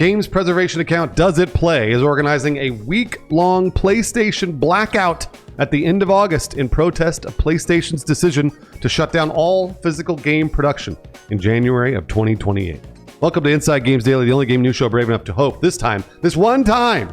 Games preservation account Does It Play is organizing a week-long PlayStation blackout at the end of August in protest of PlayStation's decision to shut down all physical game production in January of 2028. Welcome to Inside Games Daily, the only game news show brave enough to hope this one time,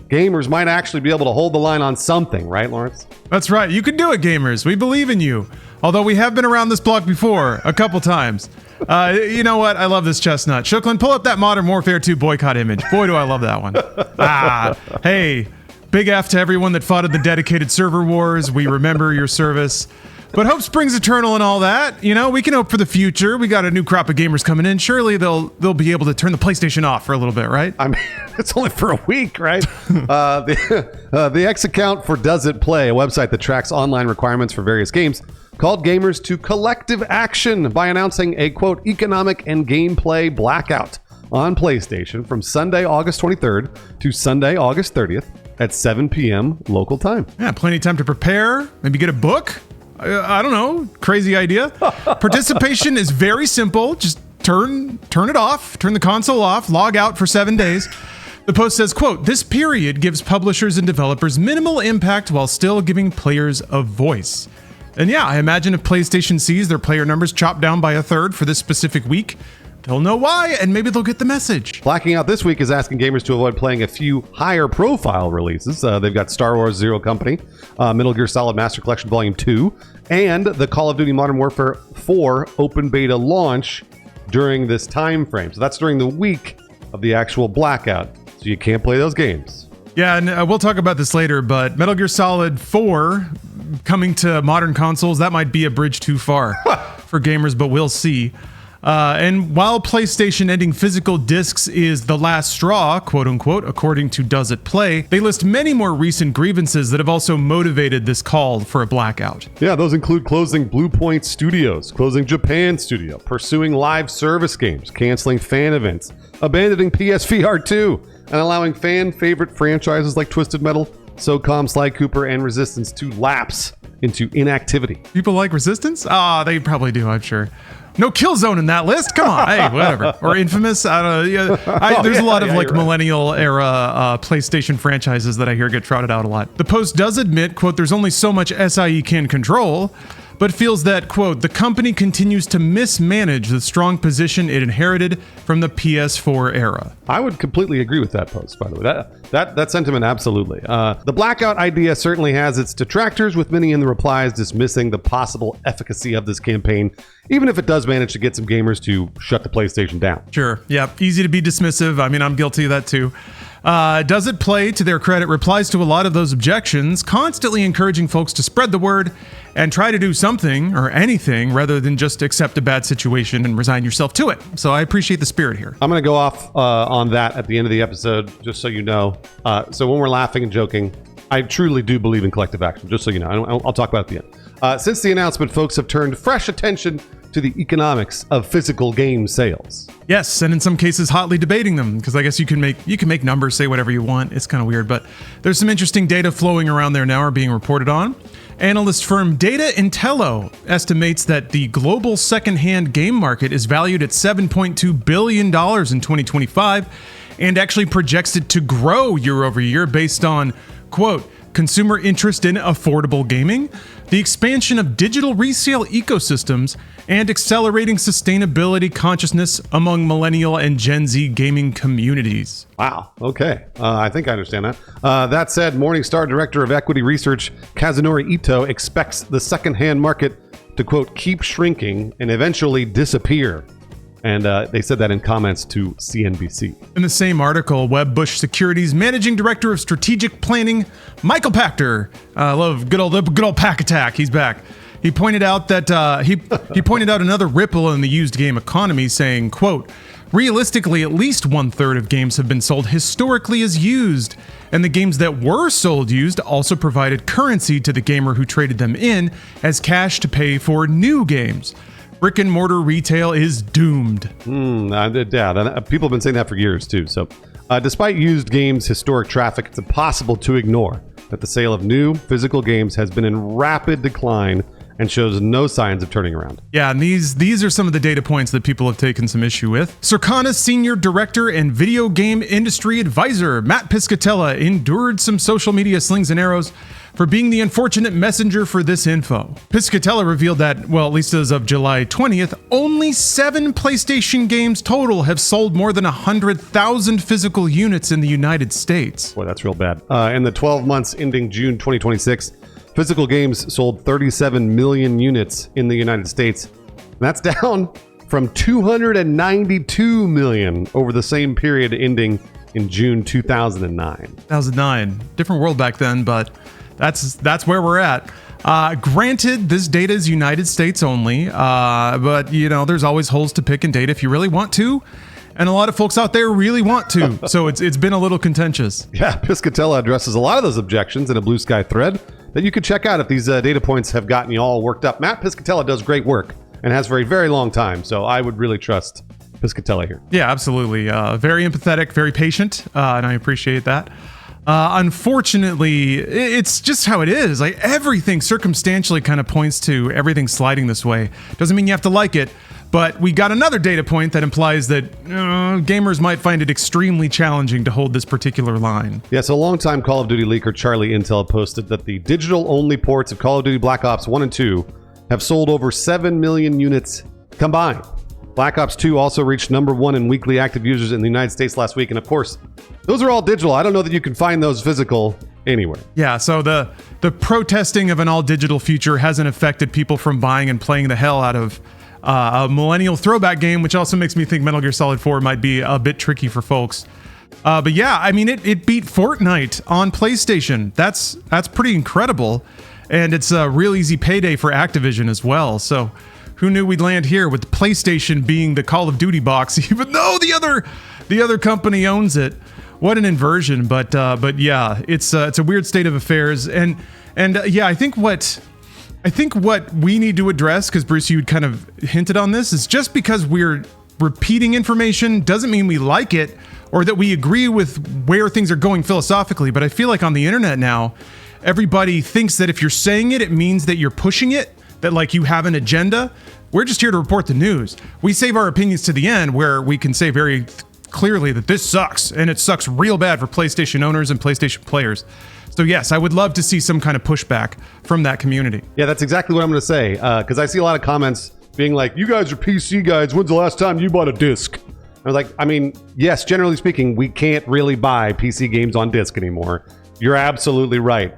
gamers might actually be able to hold the line on something, right, Lawrence? That's right. You can do it, gamers. We believe in you. Although we have been around this block before, a couple times. You know what? I love this chestnut. Shooklin, pull up that Modern Warfare 2 boycott image. Boy, do I love that one. Hey, big F to everyone that fought in the dedicated server wars. We remember your service. But hope springs eternal and all that. You know, we can hope for the future. We got a new crop of gamers coming in. Surely they'll be able to turn the PlayStation off for a little bit, right? I mean, it's only for a week, right? The X account for Does It Play, a website that tracks online requirements for various games, called gamers to collective action by announcing a, quote, economic and gameplay blackout on PlayStation from Sunday, August 23rd to Sunday, August 30th at 7 p.m. local time. Yeah, plenty of time to prepare, maybe get a book. I don't know. Crazy idea. Participation is very simple. Just turn it off, turn the console off, log out for 7 days. The post says, quote, this period gives publishers and developers minimal impact while still giving players a voice. And yeah, I imagine if PlayStation sees their player numbers chopped down by a third for this specific week, they'll know why, and maybe they'll get the message. Blacking out this week is asking gamers to avoid playing a few higher profile releases. They've got Star Wars Zero Company, Metal Gear Solid Master Collection Volume 2, and the Call of Duty Modern Warfare 4 open beta launch during this time frame. So that's during the week of the actual blackout. So you can't play those games. Yeah, and we'll talk about this later, but Metal Gear Solid 4 coming to modern consoles, that might be a bridge too far for gamers, but we'll see. And while PlayStation ending physical discs is the last straw, quote unquote, according to Does It Play, they list many more recent grievances that have also motivated this call for a blackout. Yeah, those include closing Blue Point Studios, closing Japan Studio, pursuing live service games, canceling fan events, abandoning PSVR 2, and allowing fan favorite franchises like Twisted Metal, SOCOM, Sly Cooper, and Resistance to lapse into inactivity. People like Resistance? They probably do, I'm sure. No Killzone in that list. Come on, hey, whatever. Or Infamous. I don't know. Yeah, there's a lot of millennial era PlayStation franchises that I hear get trotted out a lot. The post does admit, quote, there's only so much SIE can control, but feels that, quote, the company continues to mismanage the strong position it inherited from the PS4 era. I would completely agree with that post, by the way. That sentiment, absolutely. The blackout idea certainly has its detractors, with many in the replies dismissing the possible efficacy of this campaign, even if it does manage to get some gamers to shut the PlayStation down. Sure, yeah, easy to be dismissive. I mean, I'm guilty of that too. Does It Play, to their credit, replies to a lot of those objections, constantly encouraging folks to spread the word and try to do something or anything rather than just accept a bad situation and resign yourself to it. So I appreciate the spirit here. I'm going to go off on that at the end of the episode, just so you know. So when we're laughing and joking, I truly do believe in collective action, just so you know. I'll talk about it at the end. Since the announcement, folks have turned fresh attention to the economics of physical game sales. Yes, and in some cases hotly debating them, because I guess you can make numbers say whatever you want. It's kind of weird, but there's some interesting data flowing around there now, are being reported on. Analyst firm Data Intello estimates that the global secondhand game market is valued at $7.2 billion in 2025 and actually projects it to grow year over year based on, quote, consumer interest in affordable gaming, the expansion of digital resale ecosystems, and accelerating sustainability consciousness among millennial and Gen Z gaming communities. Wow. Okay. I think I understand that. That said, Morningstar Director of Equity Research Kazunori Ito expects the secondhand market to, quote, keep shrinking and eventually disappear. And they said that in comments to CNBC. In the same article, Wedbush Securities Managing Director of Strategic Planning, Michael Pachter, I love good old Pack Attack, he's back. He pointed out that he pointed out another ripple in the used game economy, saying, quote, realistically, at least 1/3 of games have been sold historically as used, and the games that were sold used also provided currency to the gamer who traded them in as cash to pay for new games. Brick and mortar retail is doomed. Yeah, people have been saying that for years too. So despite used games' historic traffic, it's impossible to ignore that the sale of new physical games has been in rapid decline and shows no signs of turning around. Yeah, and these are some of the data points that people have taken some issue with. Circana Senior Director and Video Game Industry Advisor Matt Piscatella endured some social media slings and arrows for being the unfortunate messenger for this info. Piscatella revealed that, well, at least as of July 20th, only 7 PlayStation games total have sold more than 100,000 physical units in the United States. Boy, that's real bad. In the 12 months ending June 2026, physical games sold 37 million units in the United States. And that's down from 292 million over the same period ending in June 2009. 2009. Different world back then, but that's where we're at. Granted, this data is United States only, but there's always holes to pick in data if you really want to. And a lot of folks out there really want to. So it's been a little contentious. Yeah, Piscatella addresses a lot of those objections in a Blue Sky thread that you can check out if these data points have gotten you all worked up. Matt Piscatella does great work and has for a very long time. So I would really trust Piscatella here. Yeah, absolutely. Very empathetic, very patient, and I appreciate that. Unfortunately, it's just how it is. Like everything circumstantially kind of points to everything sliding this way. Doesn't mean you have to like it, but we got another data point that implies that gamers might find it extremely challenging to hold this particular line. Yeah, so longtime Call of Duty leaker Charlie Intel posted that the digital-only ports of Call of Duty Black Ops 1 and 2 have sold over 7 million units combined. Black Ops 2 also reached number 1 in weekly active users in the United States last week. And of course, those are all digital. I don't know that you can find those physical anywhere. Yeah, so the protesting of an all-digital future hasn't affected people from buying and playing the hell out of a millennial throwback game, which also makes me think Metal Gear Solid 4 might be a bit tricky for folks. But yeah, I mean, it beat Fortnite on PlayStation. That's pretty incredible. And it's a real easy payday for Activision as well. So who knew we'd land here with PlayStation being the Call of Duty box, even though the other company owns it. What an inversion, but yeah, it's a weird state of affairs, and yeah, I think what we need to address, because Bruce, you kind of hinted on this, is just because we're repeating information doesn't mean we like it or that we agree with where things are going philosophically. But I feel like on the internet now, everybody thinks that if you're saying it, it means that you're pushing it, that like you have an agenda. We're just here to report the news. We save our opinions to the end, where we can say very clearly that this sucks, and it sucks real bad for PlayStation owners and PlayStation players. So yes, I would love to see some kind of pushback from that community. Yeah, that's exactly what I'm going to say, because I see a lot of comments being like, you guys are PC guys, when's the last time you bought a disc? I was like, I mean, yes, generally speaking, we can't really buy PC games on disc anymore. You're absolutely right.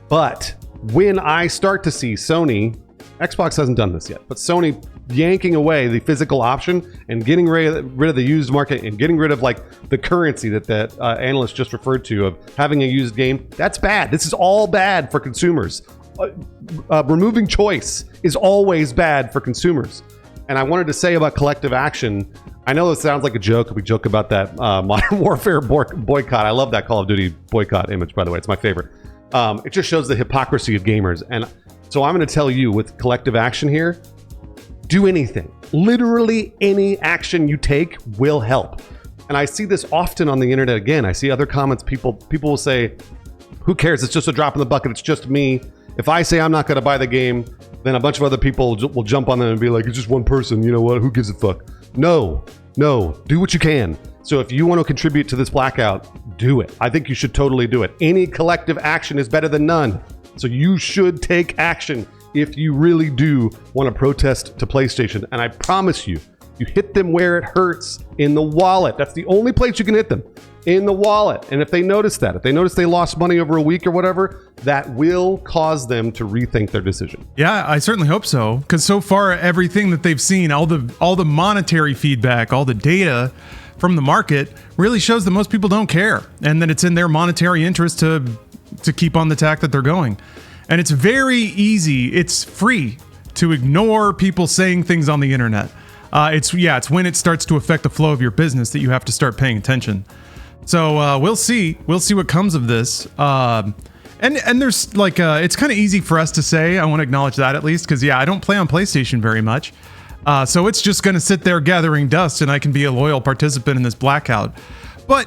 But when I start to see Sony, Xbox hasn't done this yet, but Sony yanking away the physical option and getting rid of the used market and getting rid of like the currency that analyst just referred to of having a used game, that's bad. This is all bad for consumers. Removing choice is always bad for consumers. And I wanted to say about collective action, I know it sounds like a joke. We joke about that Modern Warfare boycott. I love that Call of Duty boycott image, by the way. It's my favorite. It just shows the hypocrisy of gamers. And so I'm going to tell you, with collective action here, do anything. Literally any action you take will help. And I see this often on the internet again. I see other comments. People will say, who cares? It's just a drop in the bucket. It's just me. If I say I'm not going to buy the game, then a bunch of other people will jump on them and be like, it's just one person. You know what? Who gives a fuck? No, do what you can. So if you want to contribute to this blackout, do it. I think you should totally do it. Any collective action is better than none. So you should take action if you really do want to protest to PlayStation. And I promise you, you hit them where it hurts, in the wallet. That's the only place you can hit them, in the wallet. And if they notice they lost money over a week or whatever, that will cause them to rethink their decision. Yeah, I certainly hope so. Because so far, everything that they've seen, all the monetary feedback, all the data from the market really shows that most people don't care, and that it's in their monetary interest to keep on the tack that they're going. And it's very easy, it's free to ignore people saying things on the internet. It's when it starts to affect the flow of your business that you have to start paying attention. So we'll see what comes of this. And there's like, it's kind of easy for us to say, I want to acknowledge that at least, because I don't play on PlayStation very much. So it's just going to sit there gathering dust, and I can be a loyal participant in this blackout. But,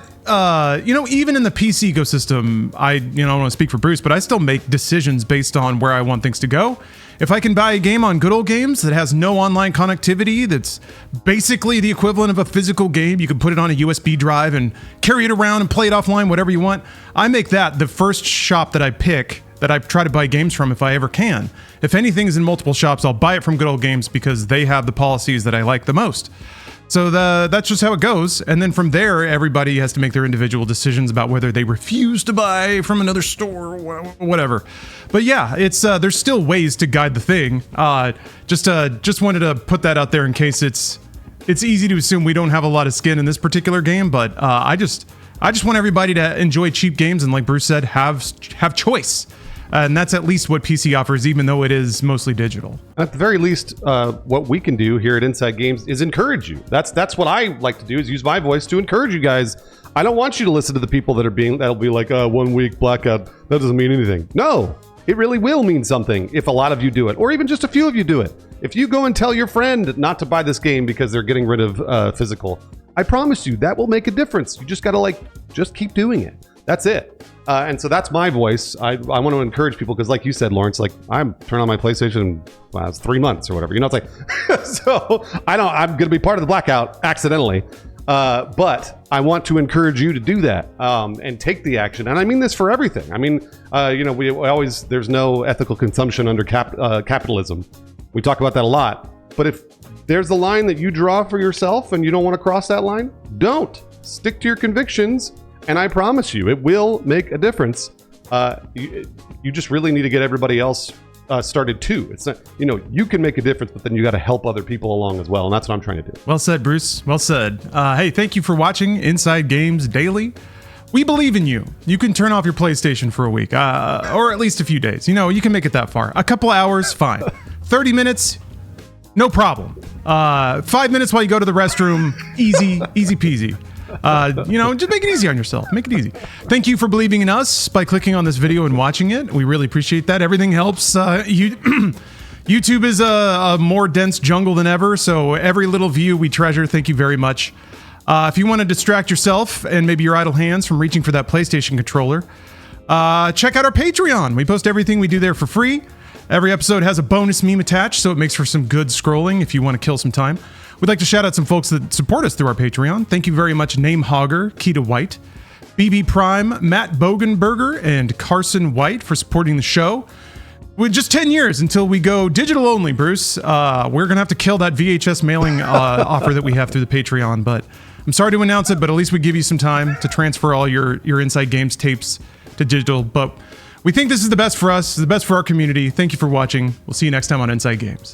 even in the PC ecosystem, I don't want to speak for Bruce, but I still make decisions based on where I want things to go. If I can buy a game on Good Old Games that has no online connectivity, that's basically the equivalent of a physical game, you can put it on a USB drive and carry it around and play it offline, whatever you want. I make that the first shop that I pick, that I try to buy games from if I ever can. If anything's in multiple shops, I'll buy it from Good Old Games because they have the policies that I like the most. So that's just how it goes. And then from there, everybody has to make their individual decisions about whether they refuse to buy from another store or whatever. But yeah, it's there's still ways to guide the thing. Just wanted to put that out there in case it's easy to assume we don't have a lot of skin in this particular game. But I just want everybody to enjoy cheap games and, like Bruce said, have choice. And that's at least what PC offers, even though it is mostly digital. At the very least, what we can do here at Inside Games is encourage you. That's what I like to do, is use my voice to encourage you guys. I don't want you to listen to the people that'll be like, 1 week blackout, that doesn't mean anything. No, it really will mean something if a lot of you do it, or even just a few of you do it. If you go and tell your friend not to buy this game because they're getting rid of physical, I promise you that will make a difference. You just gotta just keep doing it. That's it. And so that's my voice. I want to encourage people because, like you said, Lawrence, I'm turning on my PlayStation. Well, it's 3 months or whatever. It's like, so I'm going to be part of the blackout accidentally. But I want to encourage you to do that and take the action. And I mean this for everything. I mean, we always, there's no ethical consumption under capitalism. We talk about that a lot. But if there's a line that you draw for yourself and you don't want to cross that line, don't. Stick to your convictions. And I promise you, it will make a difference. You just really need to get everybody else started too. It's not, you can make a difference, but then you got to help other people along as well. And that's what I'm trying to do. Well said, Bruce. Well said. Hey, thank you for watching Inside Games Daily. We believe in you. You can turn off your PlayStation for a week, or at least a few days. You can make it that far. A couple hours, fine. 30 minutes, no problem. 5 minutes while you go to the restroom, easy peasy. Just make it easy on yourself. Make it easy. Thank you for believing in us by clicking on this video and watching it. We really appreciate that. Everything helps. YouTube is a more dense jungle than ever, so every little view we treasure. Thank you very much. If you want to distract yourself and maybe your idle hands from reaching for that PlayStation controller, check out our Patreon. We post everything we do there for free. Every episode has a bonus meme attached, so it makes for some good scrolling if you want to kill some time. We'd like to shout out some folks that support us through our Patreon. Thank you very much, Name Hogger, Keita White, BB Prime, Matt Bogenberger, and Carson White for supporting the show. With just 10 years until we go digital only, Bruce, we're going to have to kill that VHS mailing offer that we have through the Patreon. But I'm sorry to announce it, but at least we give you some time to transfer all your Inside Games tapes to digital. But we think this is the best for us, the best for our community. Thank you for watching. We'll see you next time on Inside Games.